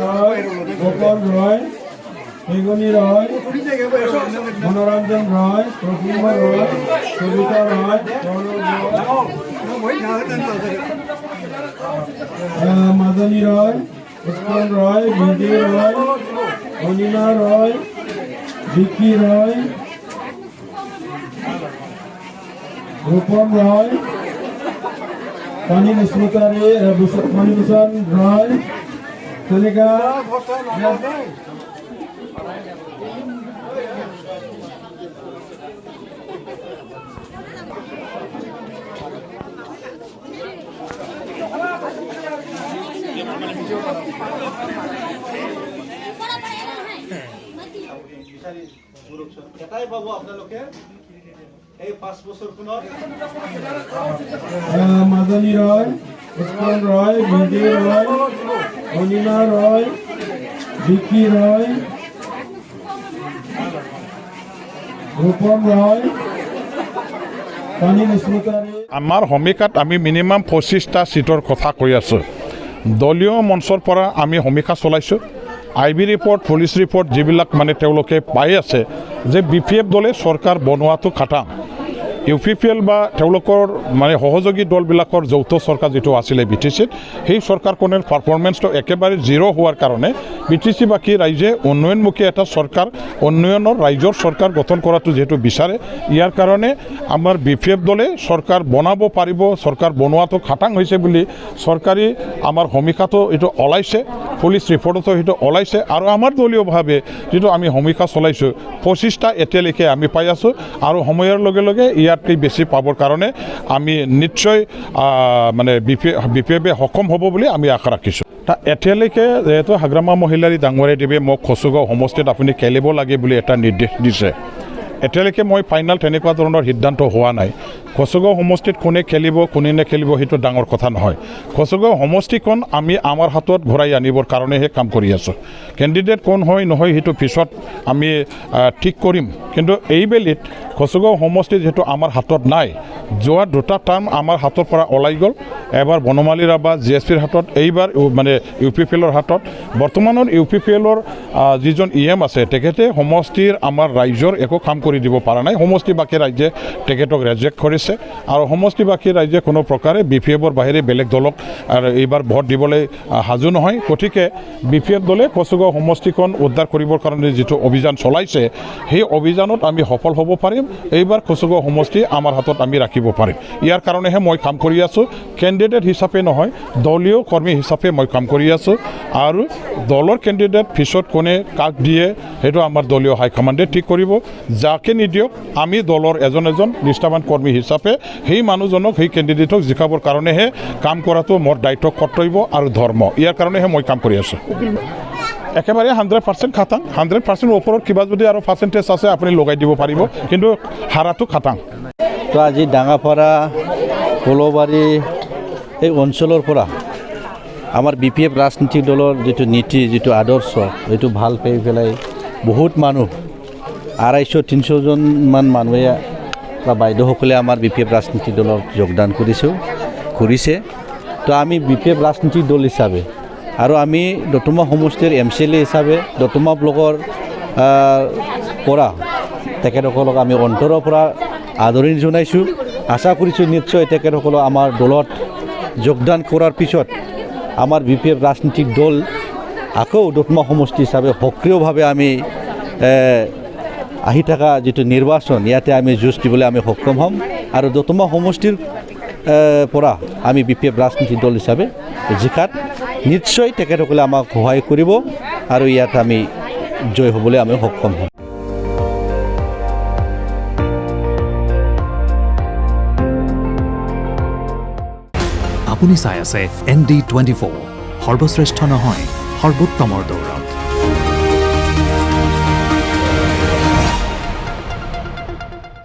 রয়, গোপাল রয়, বেগুনি রয়, মনোরঞ্জন রয়, প্রতিমা রয়, সবিতা রয়, মাদনী রয়, উৎপল রয়, বিজয় রয়, অনিমা রয়, ভিকি রয়, রূপম রয়, মণিভূষণ রয়, কলিকা এটাই পাব আপোনালোকে এই 5 বছৰখনত মাদনী ৰয়, উৎপল ৰয়, বিজয় ৰয়, অনিমা ৰয়, ভিকি ৰয়, ৰূপম ৰয়, আমাৰ সমীক্ষাত আমি মিনিমাম 25টা সিটৰ কথা কৈ আছোঁ। দলীয় মঞ্চৰ পৰা আমি সমীক্ষা চলাইছোঁ। আইবি ৰিপৰ্ট, পুলিচ ৰিপৰ্ট যিবিলাক মানে তেওঁলোকে পাই আছে যে BPF দলে চৰকাৰ বনোৱাটো খাটাং। UPPL বা তেওঁলোকৰ মানে সহযোগী দলবিলাকৰ যৌথ চৰকাৰ যিটো আছিলে BTCত, সেই চৰকাৰখনৰ পাৰফৰ্মেঞ্চটো একেবাৰে জিৰ' হোৱাৰ কাৰণে BTC বাকী ৰাইজে উন্নয়নমুখী এটা চৰকাৰ, উন্নয়নৰ ৰাইজৰ চৰকাৰ গঠন কৰাটো যিহেতু বিচাৰে, ইয়াৰ কাৰণে আমাৰ BPF দলে চৰকাৰ বনাব পাৰিব, চৰকাৰ বনোৱাটো খাটাং হৈছে বুলি চৰকাৰী আমাৰ সমীক্ষাটো এইটো ওলাইছে, পুলিচ ৰিপৰ্টতো সেইটো ওলাইছে। আৰু আমাৰ দলীয়ভাৱে যিটো আমি সমীক্ষা চলাইছোঁ 25টা এতিয়ালৈকে আমি পাই আছোঁ। আৰু সময়ৰ লগে লগে ইয়াতকৈ বেছি পাবৰ কাৰণে আমি নিশ্চয় মানে BPF সক্ষম হ'ব বুলি আমি আশা ৰাখিছোঁ। এতিয়ালৈকে যিহেতু হাগ্ৰামা মহিলাৰী ডাঙৰীয়াদেৱে মোক খচুগাঁও সমষ্টিত আপুনি খেলিব লাগে বুলি এটা নিৰ্দেশ দিছে। এতিয়ালৈকে মই ফাইনেল তেনেকুৱা ধৰণৰ সিদ্ধান্ত হোৱা নাই। খচুগাঁও সমষ্টিত কোনে খেলিব, কোনে নেখেলিব সেইটো ডাঙৰ কথা নহয়। খচুগাঁও সমষ্টিখন আমি আমাৰ হাতত ঘূৰাই আনিবৰ কাৰণেহে কাম কৰি আছোঁ। কেণ্ডিডেট কোন হয় নহয় সেইটো পিছত আমি ঠিক কৰিম। কিন্তু এইবেলিত খচুগাঁও সমষ্টি যিহেতু আমাৰ হাতত নাই, যোৱা 2টা টাৰ্ম আমাৰ হাতৰ পৰা ওলাই গ'ল। এবাৰ বনমালী ৰাভা GSPৰ হাতত, এইবাৰ মানে UPPLৰ হাতত। বৰ্তমানৰ UPPLৰ যিজন EM আছে তেখেতে সমষ্টিৰ আমাৰ ৰাইজৰ একো কাম কৰি দিব পৰা নাই। সমষ্টিবাসী ৰাইজে তেখেতক ৰেজেক্ট কৰিছে আৰু সমষ্টিবাসী ৰাইজে কোনো প্ৰকাৰে BPFৰ বাহিৰে বেলেগ দলক এইবাৰ ভোট দিবলৈ সাজু নহয়। গতিকে BPF দলে খচুগাঁও সমষ্টিখন উদ্ধাৰ কৰিবৰ কাৰণে যিটো অভিযান চলাইছে, সেই অভিযানত আমি সফল হ'ব পাৰিম। এইবাৰ খচুগাঁও সমষ্টি আমাৰ হাতত আমি ৰাখিব পাৰিম। ইয়াৰ কাৰণেহে মই কাম কৰি আছোঁ। কেণ্ডিডেট হিচাপে নহয়, দলীয় কৰ্মী হিচাপে মই কাম কৰি আছোঁ। আৰু দলৰ কেণ্ডিডেট পিছত কোনে কাক দিয়ে সেইটো আমাৰ দলীয় হাইকমাণ্ডে ঠিক কৰিব। যাকে নিদিয়ক আমি দলৰ এজন নিষ্ঠাবান কৰ্মী হিচাপে সেই মানুহজনক, সেই কেণ্ডিডেটক জিকাবৰ কাৰণেহে কাম কৰাটো মোৰ দায়িত্ব, কৰ্তব্য আৰু ধৰ্ম। ইয়াৰ কাৰণেহে মই কাম কৰি আছোঁ। একেবাৰে 100% খাটাং। 100% ওপৰত কিবা যদি আৰু পাৰ্চেণ্টেজ আছে আপুনি লগাই দিব পাৰিব, কিন্তু হাৰাটো খাটাং। তো আজি ডাঙাপাৰা, কলবাৰী এই অঞ্চলৰ পৰা আমাৰ BPF ৰাজনীতিক দলৰ যিটো নীতি, যিটো আদৰ্শ, এইটো ভাল পাই পেলাই বহুত মানুহ 250-300 মান মানুহে বা বাইদেউসকলে আমাৰ BPF ৰাজনীতিক দলত যোগদান কৰিছে। তো আমি BPF ৰাজনীতিক দল হিচাপে আৰু আমি দতমা সমষ্টিৰ MCLA হিচাপে দতমা ব্লকৰ পৰা তেখেতসকলক আমি অন্তৰৰ পৰা আদৰণি জনাইছোঁ। আশা কৰিছোঁ নিশ্চয় তেখেতসকলক আমাৰ দলত যোগদান কৰাৰ পিছত আমাৰ BPF ৰাজনীতিক দল আকৌ দতমা সমষ্টি হিচাপে সক্ৰিয়ভাৱে আমি আহি থকা যিটো নিৰ্বাচন, ইয়াতে আমি যুঁজ দিবলৈ আমি সক্ষম হ'ম। আৰু দতমা সমষ্টিৰ পৰা আমি BPF ৰাজনীতিক দল হিচাপে জিকাত নিশ্চয় তেখেতসকলে আমাক সহায় কৰিব আৰু ইয়াত আমি জয় হ'বলৈ আমি সক্ষম হ'ম। আপুনি চাই আছে ND24, সৰ্বশ্ৰেষ্ঠ নহয়, সৰ্বোত্তমৰ দৌৰ।